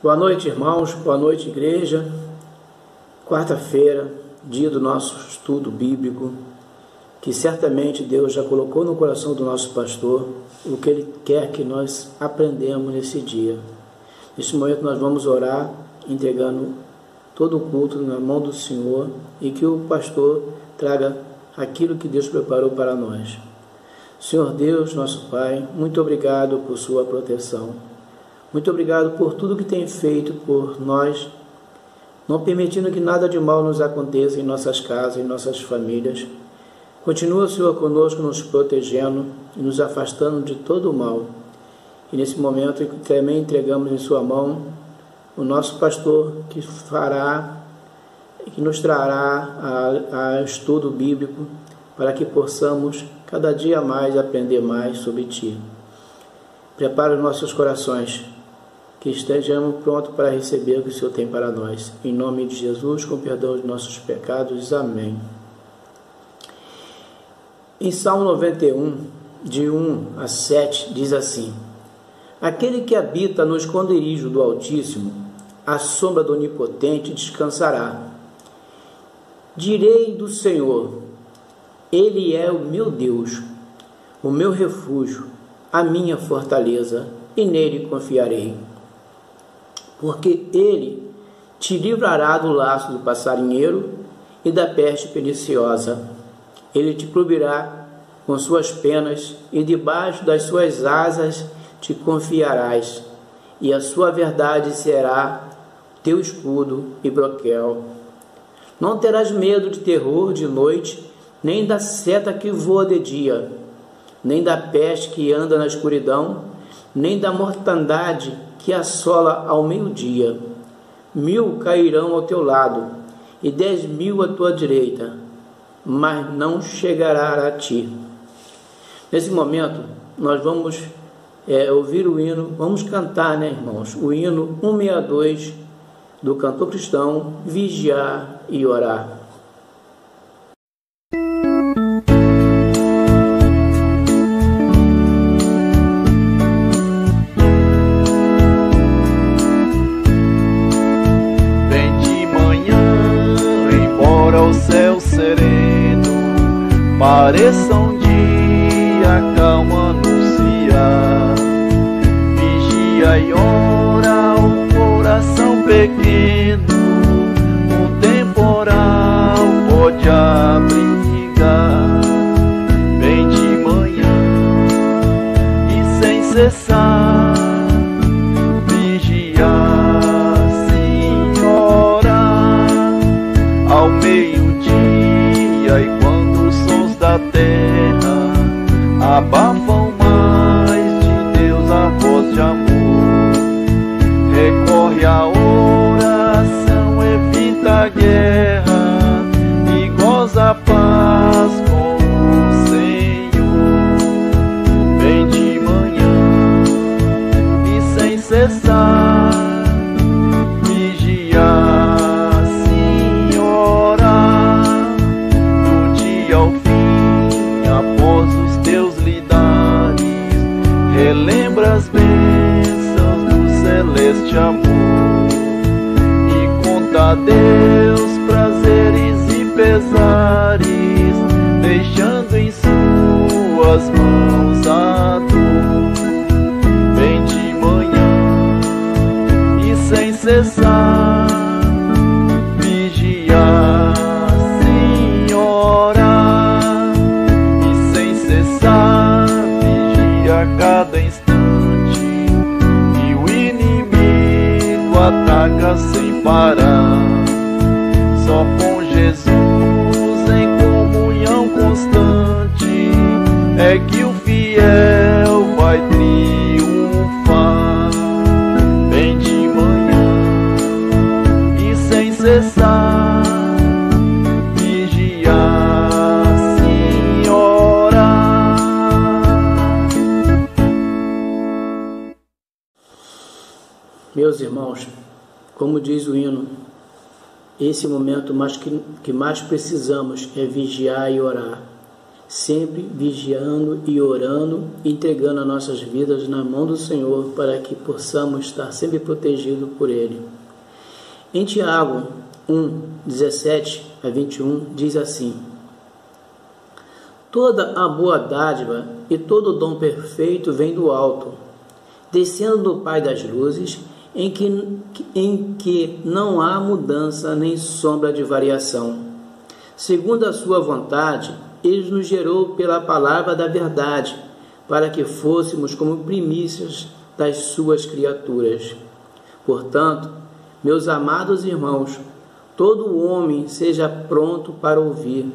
Boa noite, irmãos. Boa noite, igreja. Quarta-feira, dia do nosso estudo bíblico, que certamente Deus já colocou no coração do nosso pastor o que Ele quer que nós aprendamos nesse dia. Neste momento nós vamos orar, entregando todo o culto na mão do Senhor e que o pastor traga aquilo que Deus preparou para nós. Senhor Deus, nosso Pai, muito obrigado por sua proteção. Muito obrigado por tudo que tem feito por nós, não permitindo que nada de mal nos aconteça em nossas casas, em nossas famílias. Continua, Senhor, conosco, nos protegendo e nos afastando de todo o mal. E nesse momento também entregamos em sua mão o nosso pastor, que fará, que nos trará a estudo bíblico, para que possamos cada dia mais aprender mais sobre Ti. Prepara os nossos corações, que estejamos prontos para receber o que o Senhor tem para nós. Em nome de Jesus, com perdão dos nossos pecados. Amém. Em Salmo 91, de 1 a 7, diz assim: Aquele que habita no esconderijo do Altíssimo, à sombra do Onipotente descansará. Direi do Senhor, Ele é o meu Deus, o meu refúgio, a minha fortaleza, e nele confiarei. Porque Ele te livrará do laço do passarinheiro e da peste perniciosa. Ele te cobrirá com suas penas, e debaixo das suas asas te confiarás, e a sua verdade será teu escudo e broquel. Não terás medo de terror de noite, nem da seta que voa de dia, nem da peste que anda na escuridão, nem da mortandade que assola ao meio-dia. 1000 cairão ao teu lado, e 10.000 à tua direita, mas não chegará a ti. Nesse momento, nós vamos ouvir o hino, vamos cantar, irmãos? O hino 162 do cantor cristão, Vigiar e Orar. Pareça um dia calmo anunciar, vigia e ora o coração pequeno, um temporal pode abrigar. Vem de manhã e sem cessar, vigiar, sim, orar, ao meio-dia e da terra abafam mais de Deus a voz de amor. Recorre à oração, evita a guerra e goza a paz com o Senhor. Vem de manhã e sem cessar, vigiar, sim, orar, do dia ao fim. Após os teus lidares, relembra as bênçãos do celeste amor e conta a Deus prazeres e pesares, deixando em suas mãos a dor. Vem de manhã e sem cessar, vigiar, sim, orar, vigia a cada instante, e o inimigo ataca sem parar. Só com Jesus em comunhão constante é que o fiel vai triunfar. Vem de manhã e sem cessar, Meus irmãos, como diz o hino, esse momento que mais precisamos é vigiar e orar. sempre vigiando e orando, entregando as nossas vidas na mão do Senhor para que possamos estar sempre protegidos por Ele. Em Tiago 1, 17 a 21 diz assim: toda a boa dádiva e todo o dom perfeito vem do alto, descendo do Pai das luzes, em que não há mudança nem sombra de variação. Segundo a sua vontade, Ele nos gerou pela palavra da verdade, para que fôssemos como primícias das suas criaturas. Portanto, meus amados irmãos, todo homem seja pronto para ouvir,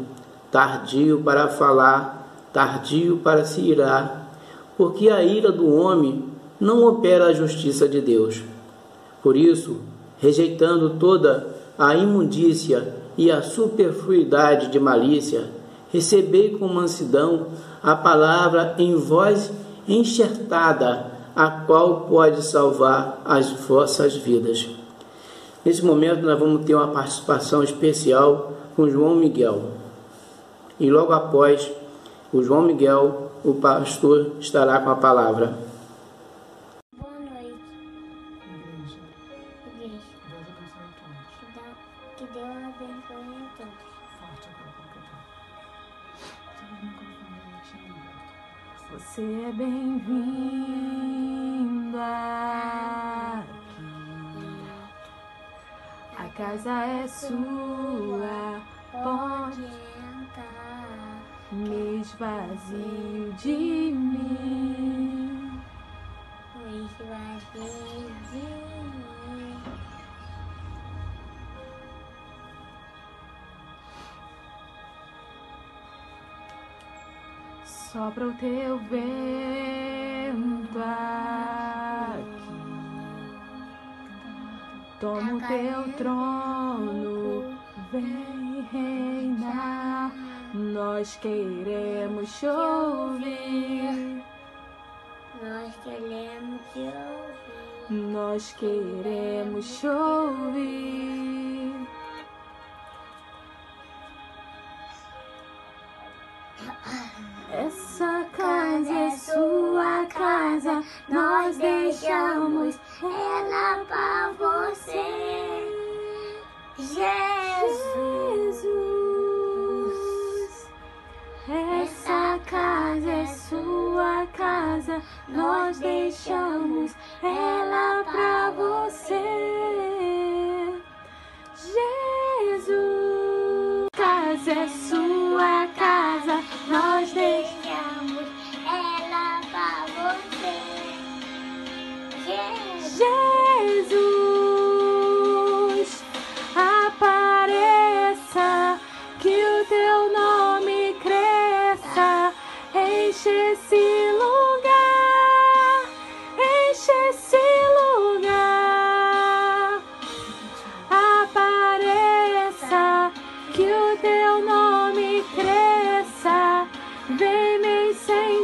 tardio para falar, tardio para se irar, porque a ira do homem não opera a justiça de Deus. Por isso, rejeitando toda a imundícia e a superfluidade de malícia, recebei com mansidão a palavra em vós enxertada, a qual pode salvar as vossas vidas. Nesse momento nós vamos ter uma participação especial com João Miguel. E logo após o João Miguel, o pastor estará com a palavra. Boa noite. Igreja. Que Deus abençoe a todos. Você é bem-vindo aqui. A casa é sua, pode entrar. me esvazio de mim. Me esvazio de mim. Sopra o teu vento aqui. Toma o teu trono, vem reinar. Nós queremos te ouvir. Nós queremos te ouvir. Nós queremos te ouvir. Essa casa é sua casa, nós deixamos Ela pra você. Jesus. Essa casa é sua casa, nós deixamos ela pra você. Jesus. Casa é sua casa, nós deixamos Ela pra você. Jesus, apareça, que o teu nome cresça, enche esse lugar, enche esse lugar. Apareça, que o teu nome cresça, vem me incendiar,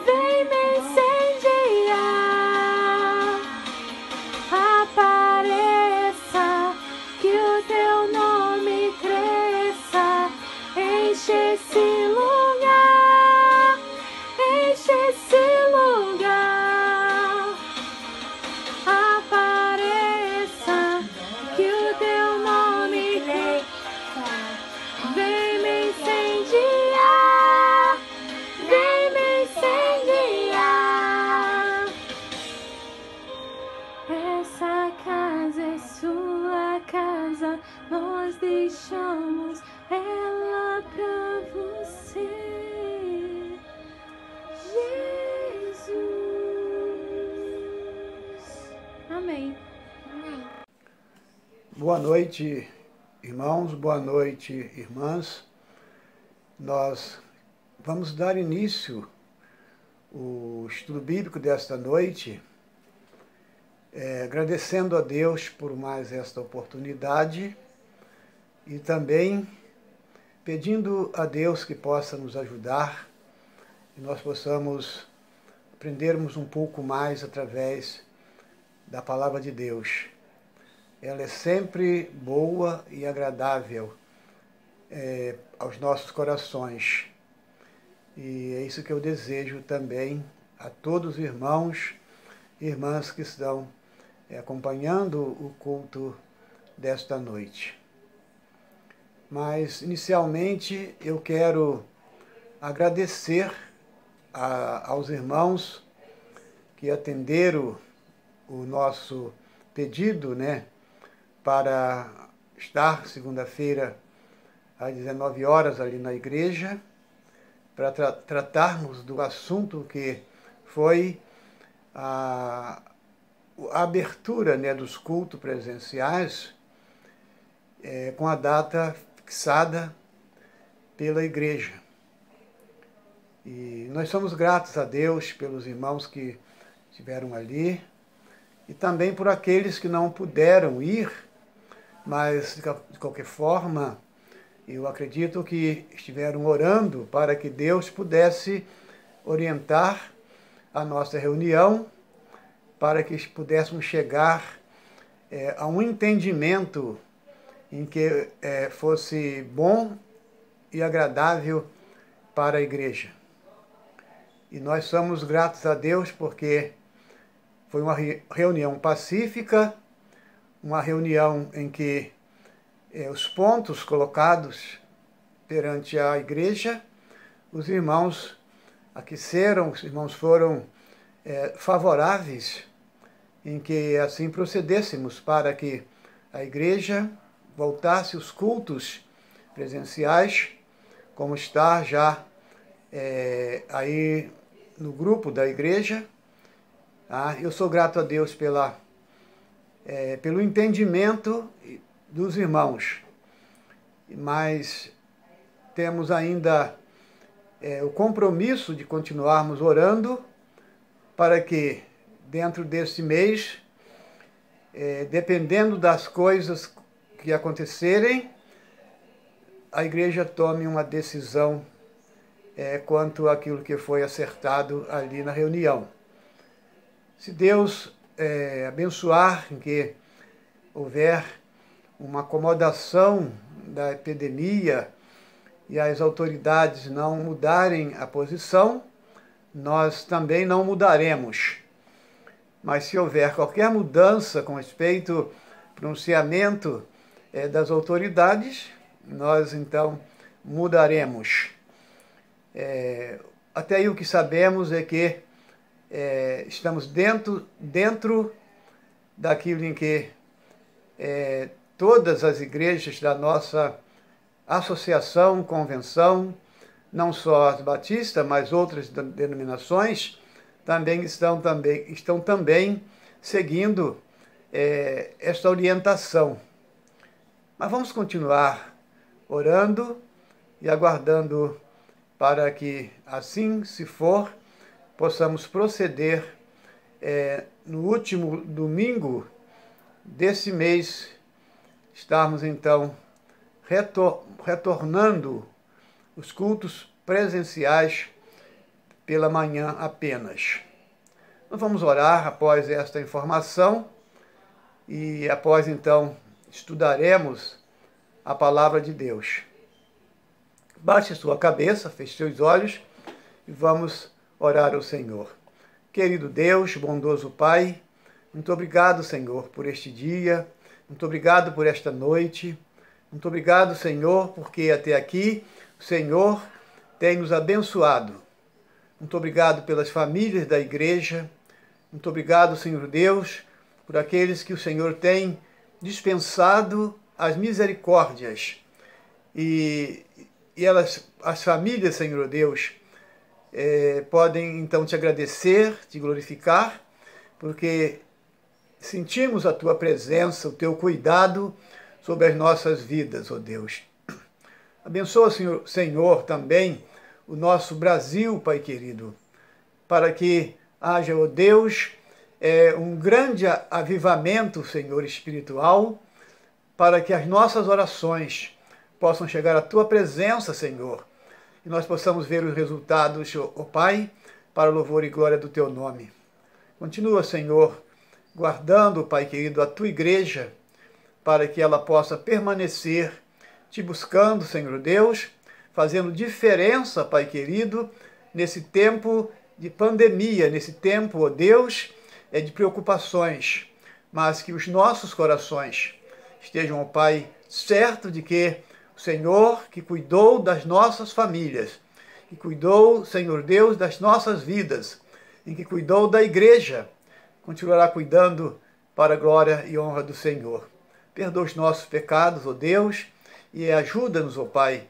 vem me incendiar. Apareça, que o teu nome cresça, enche esse lugar, enche esse lugar. Apareça, que o teu nome cresça, vem me incendiar, vem me incendiar. Essa casa é sua casa, nós deixamos ela pra você. Jesus. Amém. Amém. Boa noite, irmãos, boa noite, irmãs. Nós vamos dar início ao estudo bíblico desta noite, agradecendo a Deus por mais esta oportunidade e também pedindo a Deus que possa nos ajudar e nós possamos aprendermos um pouco mais através da palavra de Deus. Ela é sempre boa e agradável. aos nossos corações. E é isso que eu desejo também a todos os irmãos e irmãs que estão acompanhando o culto desta noite. Mas, inicialmente, eu quero agradecer aos irmãos que atenderam o nosso pedido, para estar segunda-feira às 19 horas ali na igreja, para tratarmos do assunto que foi a abertura dos cultos presenciais com a data fixada pela igreja. E nós somos gratos a Deus pelos irmãos que estiveram ali e também por aqueles que não puderam ir, mas de qualquer forma eu acredito que estiveram orando para que Deus pudesse orientar a nossa reunião, para que pudéssemos chegar a um entendimento em que fosse bom e agradável para a igreja. E nós somos gratos a Deus porque foi uma reunião pacífica, uma reunião em que os pontos colocados perante a igreja, os irmãos aqueceram, os irmãos foram favoráveis em que assim procedêssemos para que a igreja voltasse os cultos presenciais, como está já aí no grupo da igreja. Eu sou grato a Deus pelo entendimento dos irmãos, mas temos ainda o compromisso de continuarmos orando para que dentro desse mês, dependendo das coisas que acontecerem, a igreja tome uma decisão quanto àquilo que foi acertado ali na reunião. Se Deus abençoar em que houver uma acomodação da epidemia e as autoridades não mudarem a posição, nós também não mudaremos. Mas se houver qualquer mudança com respeito ao pronunciamento das autoridades, nós então mudaremos. Até aí o que sabemos é que estamos dentro daquilo em que todas as igrejas da nossa associação, convenção, não só as batistas, mas outras denominações, estão também seguindo esta orientação. Mas vamos continuar orando e aguardando para que, assim se for, possamos proceder no último domingo desse mês, estarmos então retornando os cultos presenciais pela manhã apenas. Nós vamos orar após esta informação e após então estudaremos a palavra de Deus. Baixe sua cabeça, feche seus olhos e vamos orar ao Senhor. Querido Deus, bondoso Pai, muito obrigado, Senhor, por este dia, muito obrigado por esta noite, muito obrigado, Senhor, porque até aqui o Senhor tem nos abençoado. Muito obrigado pelas famílias da igreja, muito obrigado, Senhor Deus, por aqueles que o Senhor tem dispensado as misericórdias. E as famílias, Senhor Deus, podem então te agradecer, te glorificar, porque sentimos a tua presença, o teu cuidado sobre as nossas vidas, ó Deus. Abençoa, Senhor, também o nosso Brasil, Pai querido, para que haja, ó Deus, um grande avivamento, Senhor, espiritual, para que as nossas orações possam chegar à tua presença, Senhor, e nós possamos ver os resultados, ó Pai, para o louvor e glória do teu nome. Continua, Senhor, guardando, Pai querido, a tua igreja, para que ela possa permanecer te buscando, Senhor Deus, fazendo diferença, Pai querido, nesse tempo de pandemia, nesse tempo, ó Deus, de preocupações, mas que os nossos corações estejam, ó Pai, certo de que o Senhor que cuidou das nossas famílias, que cuidou, Senhor Deus, das nossas vidas, e que cuidou da igreja, continuará cuidando para a glória e honra do Senhor. Perdoa os nossos pecados, ó Deus, e ajuda-nos, ó Pai,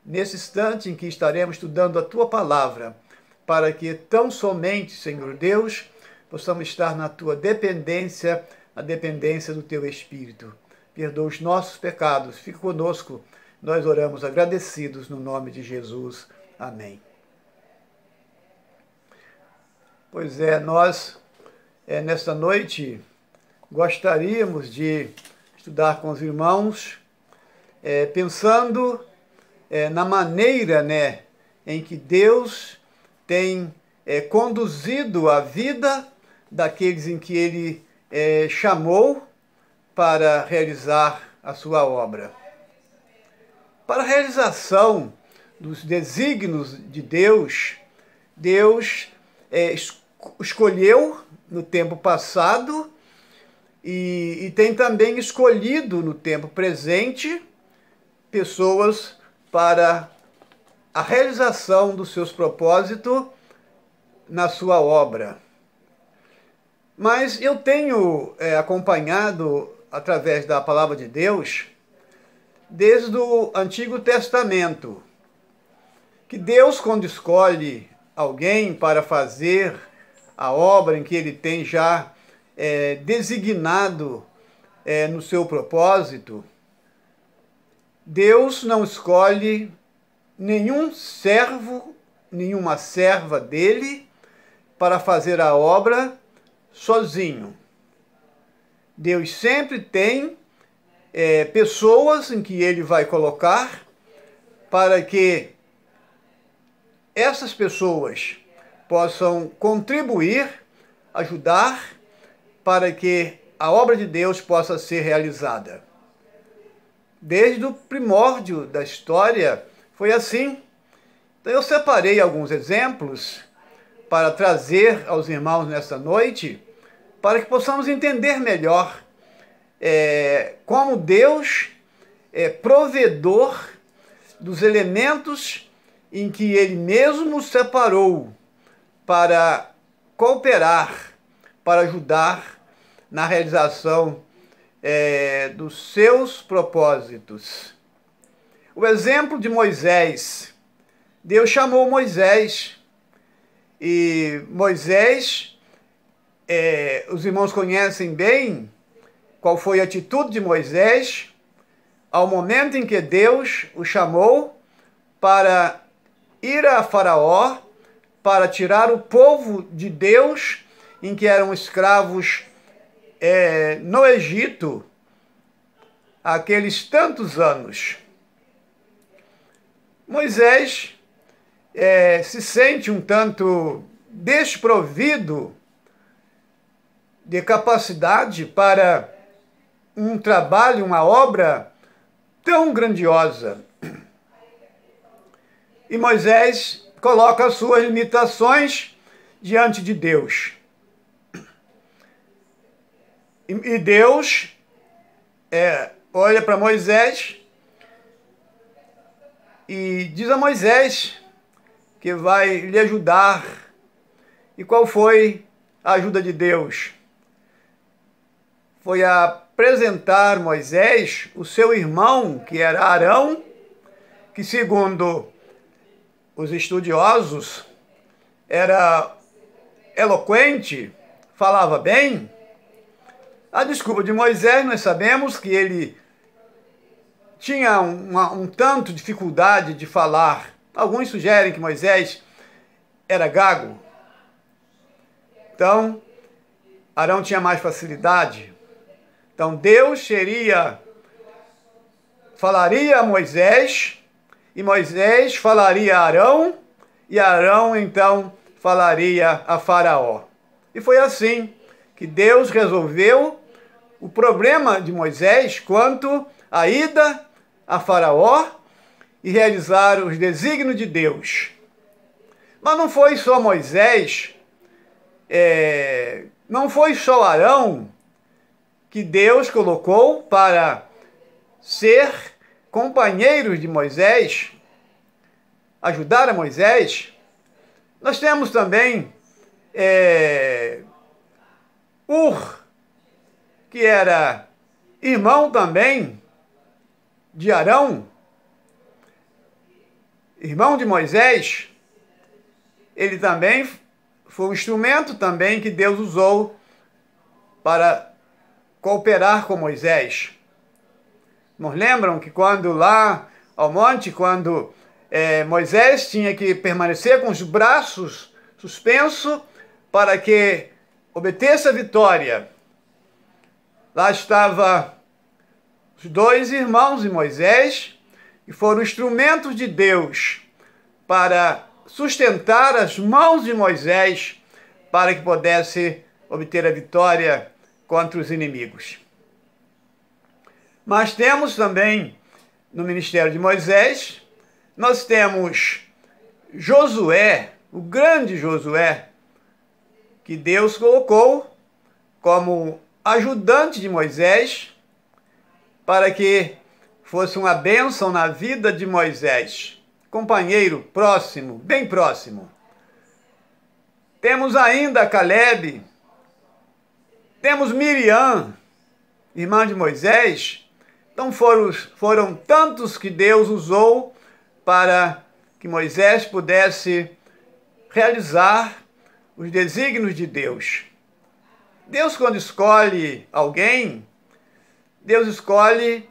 nesse instante em que estaremos estudando a Tua palavra, para que tão somente, Senhor Deus, possamos estar na Tua dependência, a dependência do Teu Espírito. Perdoa os nossos pecados, fica conosco, nós oramos agradecidos no nome de Jesus. Amém. Pois é, nós, nesta noite, gostaríamos de estudar com os irmãos, pensando na maneira, né, em que Deus tem conduzido a vida daqueles em que Ele chamou para realizar a sua obra. Para a realização dos desígnios de Deus, Deus escolheu no tempo passado e tem também escolhido no tempo presente pessoas para a realização dos seus propósitos na sua obra. Mas eu tenho acompanhado, através da palavra de Deus, desde o Antigo Testamento, que Deus, quando escolhe alguém para fazer a obra em que Ele tem já designado no seu propósito, Deus não escolhe nenhum servo, nenhuma serva dele para fazer a obra sozinho. Deus sempre tem pessoas em que Ele vai colocar para que essas pessoas possam contribuir, ajudar, para que a obra de Deus possa ser realizada. Desde o primórdio da história foi assim. Então eu separei alguns exemplos para trazer aos irmãos nesta noite, para que possamos entender melhor como Deus é provedor dos elementos em que Ele mesmo separou para cooperar, para ajudar na realização dos seus propósitos. O exemplo de Moisés. Deus chamou Moisés, e Moisés, os irmãos conhecem bem qual foi a atitude de Moisés ao momento em que Deus o chamou para ir a Faraó, para tirar o povo de Deus, em que eram escravos no Egito, há aqueles tantos anos. Moisés se sente um tanto desprovido de capacidade para um trabalho, uma obra tão grandiosa. E Moisés coloca as suas limitações diante de Deus. E Deus olha para Moisés e diz a Moisés que vai lhe ajudar. E qual foi a ajuda de Deus? Foi apresentar Moisés o seu irmão, que era Arão, que segundo os estudiosos era eloquente, falava bem. A desculpa de Moisés, nós sabemos que ele tinha um tanto de dificuldade de falar. Alguns sugerem que Moisés era gago. Então, Arão tinha mais facilidade. Então, Deus falaria a Moisés, e Moisés falaria a Arão, e Arão, então, falaria a Faraó. E foi assim que Deus resolveu o problema de Moisés quanto à ida a Faraó e realizar os desígnios de Deus. Mas não foi só Moisés, não foi só Arão que Deus colocou para ser companheiros de Moisés, ajudar a Moisés. Nós temos também Ur, que era irmão também de Arão, irmão de Moisés. Ele também foi um instrumento também que Deus usou para cooperar com Moisés. Nos lembram que quando lá ao monte, quando Moisés tinha que permanecer com os braços suspensos para que obtesse a vitória, lá estavam os dois irmãos de Moisés, que foram instrumentos de Deus para sustentar as mãos de Moisés para que pudesse obter a vitória contra os inimigos. Mas temos também no ministério de Moisés, nós temos Josué, o grande Josué, que Deus colocou como ajudante de Moisés para que fosse uma bênção na vida de Moisés. Companheiro próximo, bem próximo. Temos ainda Caleb, temos Miriam, irmã de Moisés. Então foram tantos que Deus usou para que Moisés pudesse realizar os desígnios de Deus. Deus, quando escolhe alguém, Deus escolhe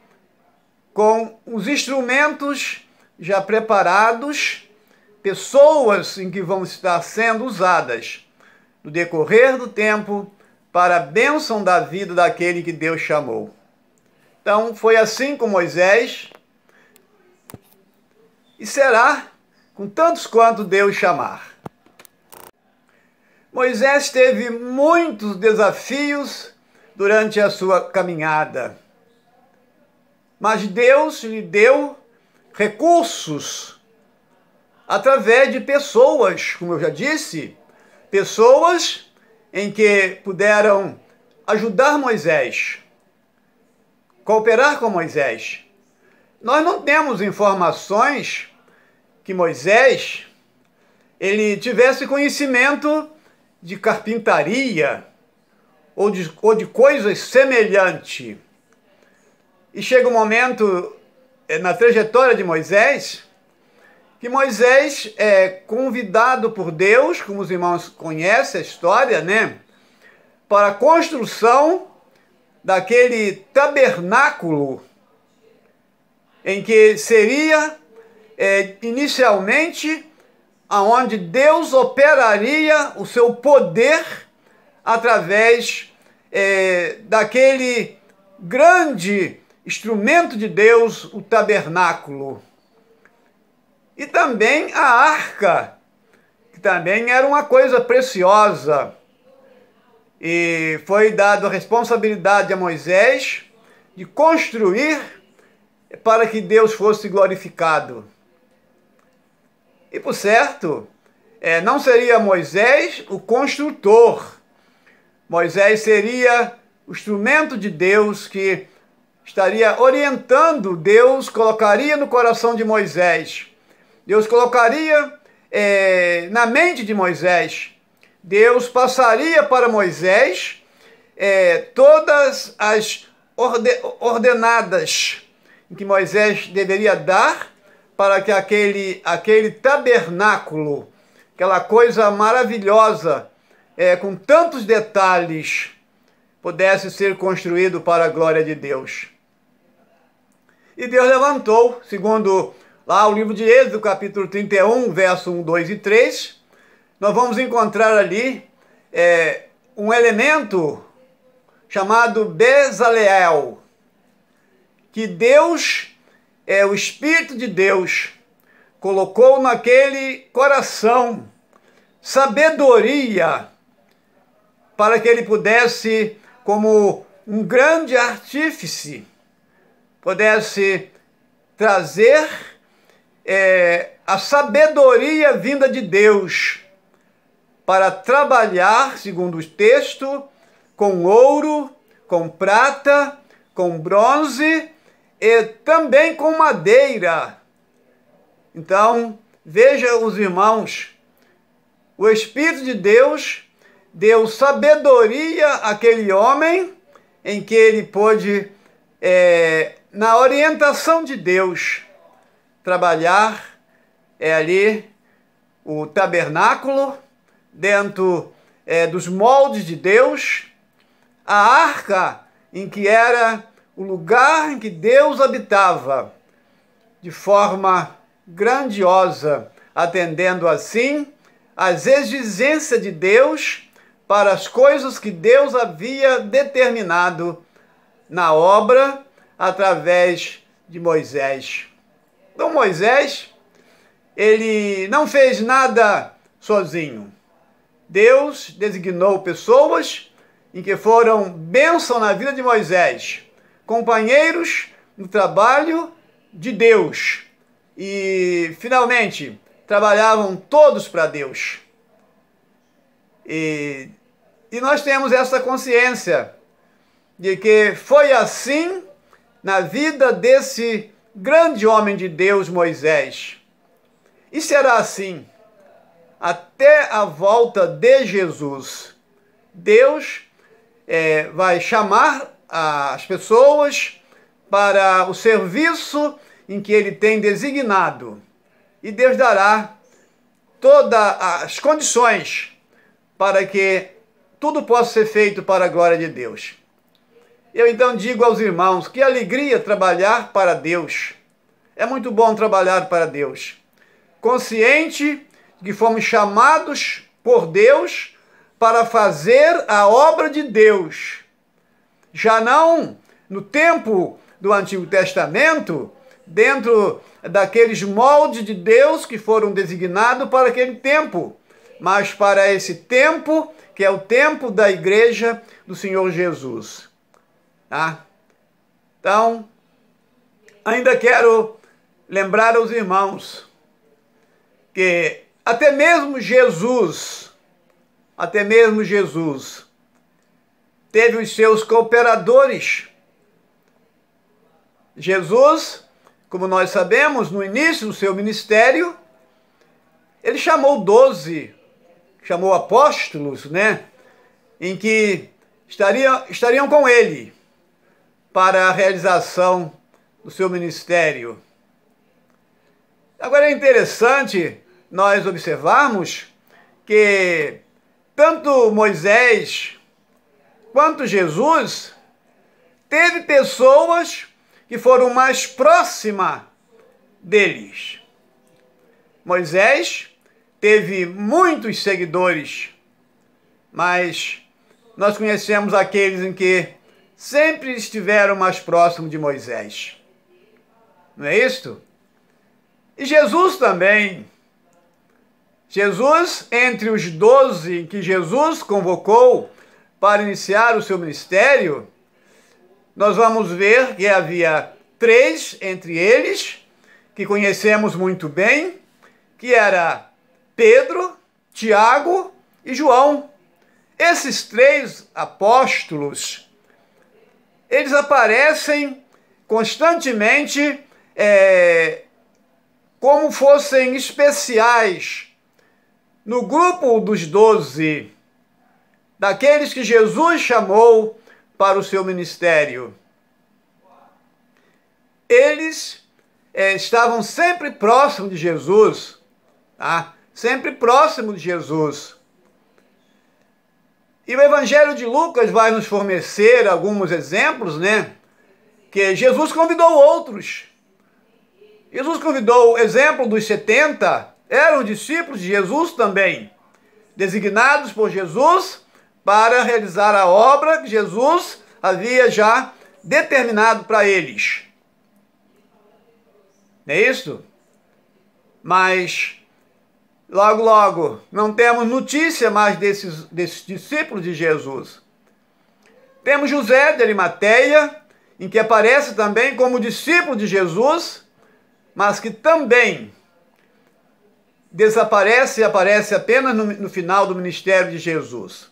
com os instrumentos já preparados, pessoas em que vão estar sendo usadas no decorrer do tempo para a bênção da vida daquele que Deus chamou. Então, foi assim com Moisés e será com tantos quanto Deus chamar. Moisés teve muitos desafios durante a sua caminhada, mas Deus lhe deu recursos através de pessoas, como eu já disse, pessoas em que puderam ajudar Moisés, cooperar com Moisés. Nós não temos informações que Moisés ele tivesse conhecimento de carpintaria ou de coisas semelhantes. E chega um momento na trajetória de Moisés, que Moisés é convidado por Deus, como os irmãos conhecem a história, né? Para a construção daquele tabernáculo, em que seria inicialmente aonde Deus operaria o seu poder através daquele grande instrumento de Deus, o tabernáculo. E também a arca, que também era uma coisa preciosa. E foi dada a responsabilidade a Moisés de construir para que Deus fosse glorificado. E por certo, não seria Moisés o construtor. Moisés seria o instrumento de Deus que estaria orientando. Deus colocaria no coração de Moisés. Deus colocaria na mente de Moisés. Deus passaria para Moisés todas as ordenadas que Moisés deveria dar para que aquele tabernáculo, aquela coisa maravilhosa, com tantos detalhes, pudesse ser construído para a glória de Deus. E Deus levantou, segundo lá o livro de Êxodo, capítulo 31, verso 1, 2 e 3, nós vamos encontrar ali um elemento chamado Bezaleel, que Deus, o Espírito de Deus, colocou naquele coração sabedoria para que ele pudesse, como um grande artífice, pudesse trazer a sabedoria vinda de Deus para trabalhar, segundo o texto, com ouro, com prata, com bronze e também com madeira. Então, veja os irmãos, o Espírito de Deus deu sabedoria àquele homem em que ele pôde, na orientação de Deus, trabalhar ali o tabernáculo, dentro dos moldes de Deus, a arca em que era o lugar em que Deus habitava, de forma grandiosa, atendendo assim às exigências de Deus para as coisas que Deus havia determinado na obra através de Moisés. Então Moisés, ele não fez nada sozinho. Deus designou pessoas em que foram bênção na vida de Moisés, companheiros no trabalho de Deus e, finalmente, trabalhavam todos para Deus. E nós temos essa consciência de que foi assim na vida desse grande homem de Deus, Moisés. E será assim até a volta de Jesus. Deus vai chamar as pessoas para o serviço em que Ele tem designado. E Deus dará todas as condições para que tudo possa ser feito para a glória de Deus. Eu então digo aos irmãos, que alegria trabalhar para Deus. É muito bom trabalhar para Deus. Consciente de que fomos chamados por Deus para fazer a obra de Deus. Já não no tempo do Antigo Testamento, dentro daqueles moldes de Deus que foram designados para aquele tempo, mas para esse tempo, que é o tempo da igreja do Senhor Jesus. Tá? Então, ainda quero lembrar aos irmãos que até mesmo Jesus teve os seus cooperadores. Jesus, como nós sabemos, no início do seu ministério, ele chamou 12, chamou apóstolos, né? Em que estariam com ele para a realização do seu ministério. Agora é interessante nós observarmos que tanto Moisés quanto Jesus teve pessoas que foram mais próximas deles. Moisés teve muitos seguidores, mas nós conhecemos aqueles em que sempre estiveram mais próximos de Moisés. Não é isso? E Jesus também. Jesus, entre os 12 que Jesus convocou para iniciar o seu ministério, nós vamos ver que havia 3 entre eles, que conhecemos muito bem, que era Pedro, Tiago e João. Esses 3 apóstolos, eles aparecem constantemente como fossem especiais no grupo dos 12, daqueles que Jesus chamou para o seu ministério. Eles estavam sempre próximos de Jesus, tá? Sempre próximos de Jesus. E o Evangelho de Lucas vai nos fornecer alguns exemplos, né? Que Jesus convidou outros. Jesus convidou o exemplo dos 70, eram discípulos de Jesus também, designados por Jesus para realizar a obra que Jesus havia já determinado para eles. Não é isso? Mas, logo, não temos notícia mais desses discípulos de Jesus. Temos José de Arimateia, em que aparece também como discípulo de Jesus, mas que também desaparece e aparece apenas no final do ministério de Jesus.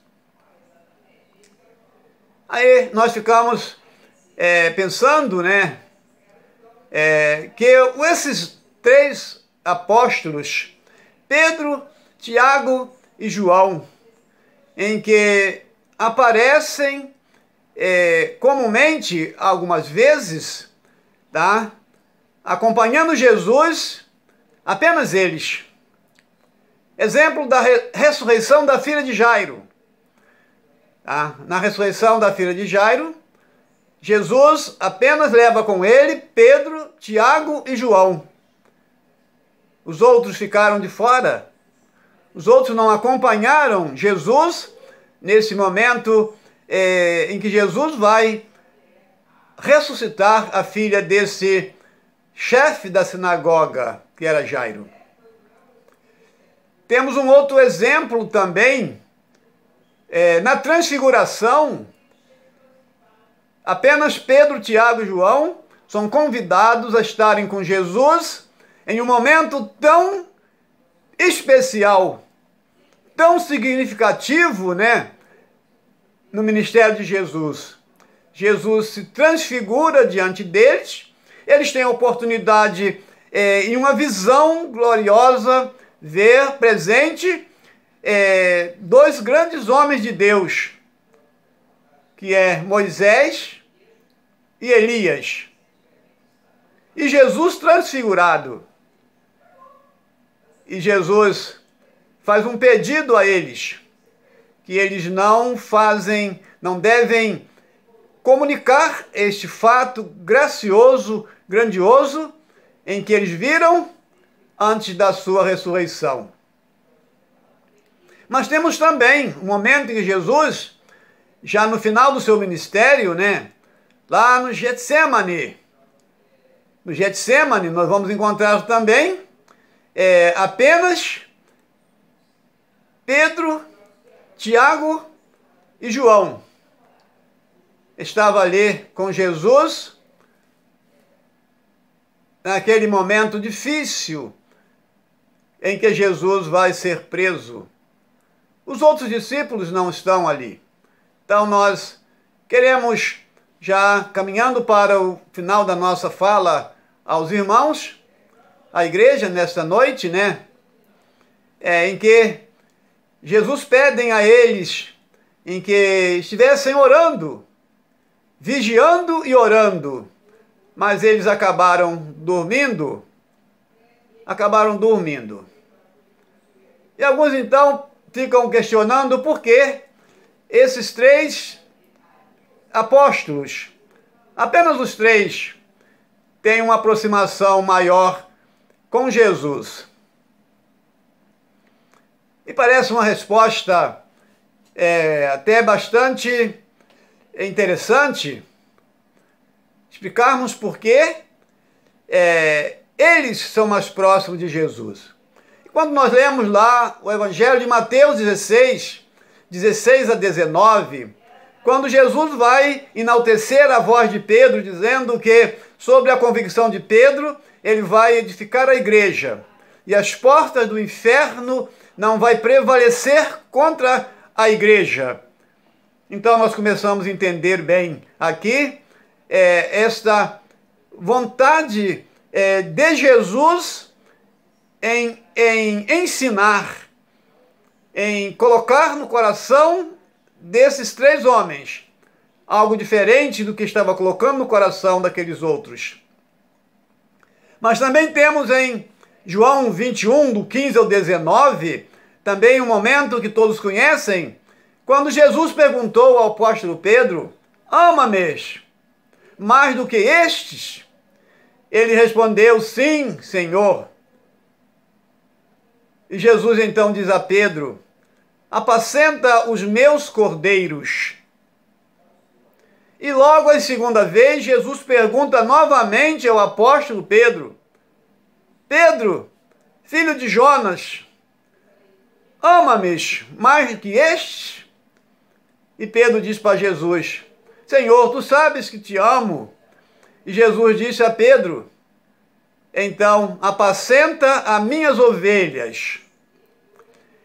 Aí nós ficamos pensando, né, que esses três apóstolos, Pedro, Tiago e João, em que aparecem comumente, algumas vezes, tá, acompanhando Jesus, apenas eles. Exemplo da ressurreição da filha de Jairo. Tá? Na ressurreição da filha de Jairo, Jesus apenas leva com ele Pedro, Tiago e João. Os outros ficaram de fora. Os outros não acompanharam Jesus nesse momento em que Jesus vai ressuscitar a filha desse chefe da sinagoga, que era Jairo. Temos um outro exemplo também, na transfiguração. Apenas Pedro, Tiago e João são convidados a estarem com Jesus em um momento tão especial, tão significativo, né, no ministério de Jesus. Jesus se transfigura diante deles, eles têm a oportunidade, em uma visão gloriosa, ver presente dois grandes homens de Deus, que é Moisés e Elias. E Jesus transfigurado. E Jesus faz um pedido a eles, que eles não devem comunicar este fato gracioso, grandioso, em que eles viram antes da sua ressurreição. Mas temos também um momento em que Jesus, já no final do seu ministério, né, lá no Getsemane. No Getsemane nós vamos encontrar também apenas Pedro, Tiago e João. Estava ali com Jesus naquele momento difícil em que Jesus vai ser preso. Os outros discípulos não estão ali. Então nós queremos, já caminhando para o final da nossa fala aos irmãos, à igreja nesta noite, né, em que Jesus pede a eles em que estivessem orando, vigiando e orando, mas eles acabaram dormindo. E alguns então ficam questionando por que esses três apóstolos, apenas os três, têm uma aproximação maior com Jesus. E parece uma resposta até bastante interessante explicarmos por que eles são mais próximos de Jesus. E quando nós lemos lá o Evangelho de Mateus 16 a 19, quando Jesus vai enaltecer a voz de Pedro, dizendo que sobre a convicção de Pedro, ele vai edificar a igreja, e as portas do inferno não vai prevalecer contra a igreja. Então nós começamos a entender bem aqui esta vontade de Jesus em ensinar, em colocar no coração desses três homens algo diferente do que estava colocando no coração daqueles outros. Mas também temos em João 21, do 15 ao 19, também um momento que todos conhecem, quando Jesus perguntou ao apóstolo Pedro: ama-me mais do que estes? Ele respondeu: sim, Senhor. E Jesus então diz a Pedro: apacenta os meus cordeiros. E logo a segunda vez, Jesus pergunta novamente ao apóstolo Pedro: Pedro, filho de Jonas, ama-me mais do que estes? E Pedro diz para Jesus: Senhor, tu sabes que te amo. E Jesus disse a Pedro: então, apacenta as minhas ovelhas.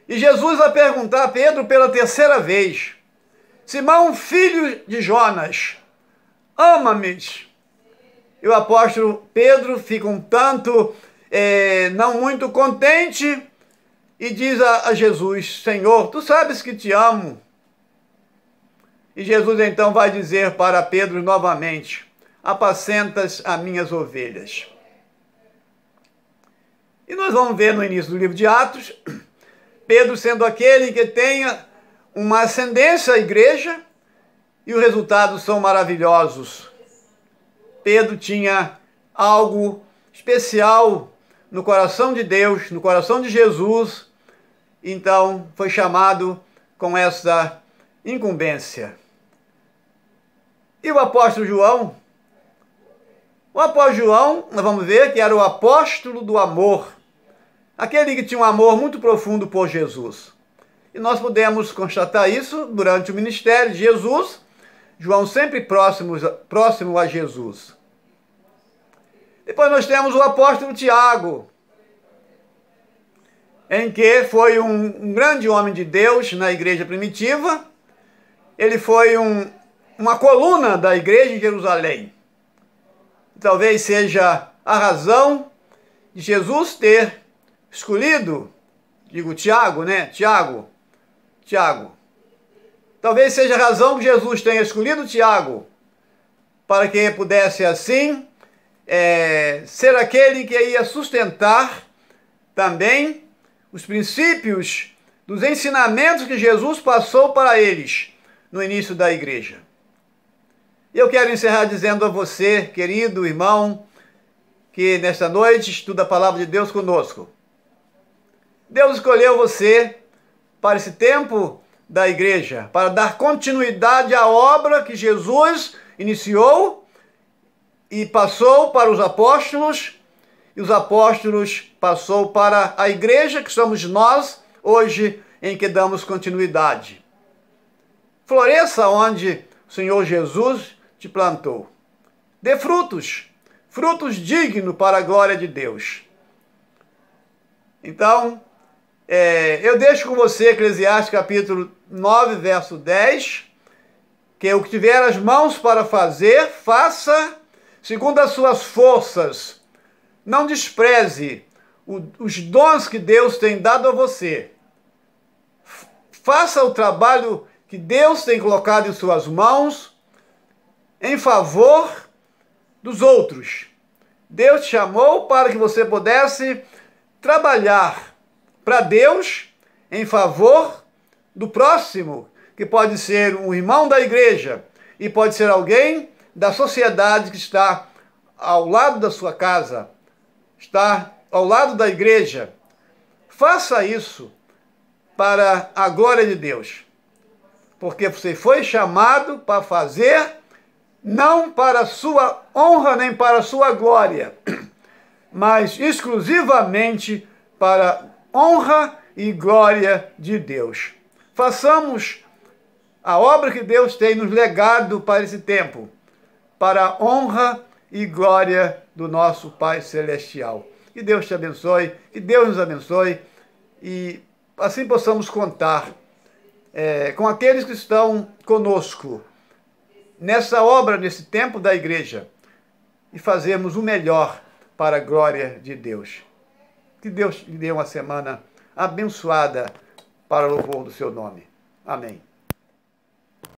E Jesus vai perguntar a Pedro pela terceira vez: Simão, filho de Jonas, ama-me? E o apóstolo Pedro fica um tanto, não muito contente, e diz a Jesus: Senhor, tu sabes que te amo. E Jesus então vai dizer para Pedro novamente: apacentas as minhas ovelhas. E nós vamos ver no início do livro de Atos, Pedro sendo aquele que tenha uma ascendência à igreja, e os resultados são maravilhosos. Pedro tinha algo especial no coração de Deus, no coração de Jesus, então foi chamado com essa incumbência. E o apóstolo João? O apóstolo João, nós vamos ver que era o apóstolo do amor, aquele que tinha um amor muito profundo por Jesus. E nós podemos constatar isso durante o ministério de Jesus, João sempre próximo a Jesus. Depois nós temos o apóstolo Tiago, em que foi um grande homem de Deus na igreja primitiva. Ele foi uma coluna da igreja em Jerusalém. Talvez seja a razão de Jesus ter escolhido, digo Tiago, né? Tiago. Talvez seja a razão que Jesus tenha escolhido Tiago, para que pudesse assim ser aquele que ia sustentar também os princípios dos ensinamentos que Jesus passou para eles no início da igreja. E eu quero encerrar dizendo a você, querido irmão, que nesta noite estuda a palavra de Deus conosco. Deus escolheu você para esse tempo da igreja, para dar continuidade à obra que Jesus iniciou e passou para os apóstolos, e os apóstolos passou para a igreja, que somos nós, hoje, em que damos continuidade. Floresça onde o Senhor Jesus te plantou. Dê frutos, frutos dignos para a glória de Deus. Então, eu deixo com você Eclesiastes capítulo 9, verso 10, que o que tiver as mãos para fazer, faça segundo as suas forças. Não despreze os dons que Deus tem dado a você. Faça o trabalho que Deus tem colocado em suas mãos em favor dos outros. Deus te chamou para que você pudesse trabalhar para Deus em favor do próximo, que pode ser um irmão da igreja e pode ser alguém da sociedade que está ao lado da sua casa, está ao lado da igreja. Faça isso para a glória de Deus, porque você foi chamado para fazer, não para a sua honra nem para a sua glória, mas exclusivamente para honra e glória de Deus. Façamos a obra que Deus tem nos legado para esse tempo, para a honra e glória do nosso Pai Celestial. Que Deus te abençoe, que Deus nos abençoe, e assim possamos contar com aqueles que estão conosco nessa obra, nesse tempo da igreja, e fazermos o melhor para a glória de Deus. Que Deus lhe dê uma semana abençoada para o louvor do seu nome. Amém.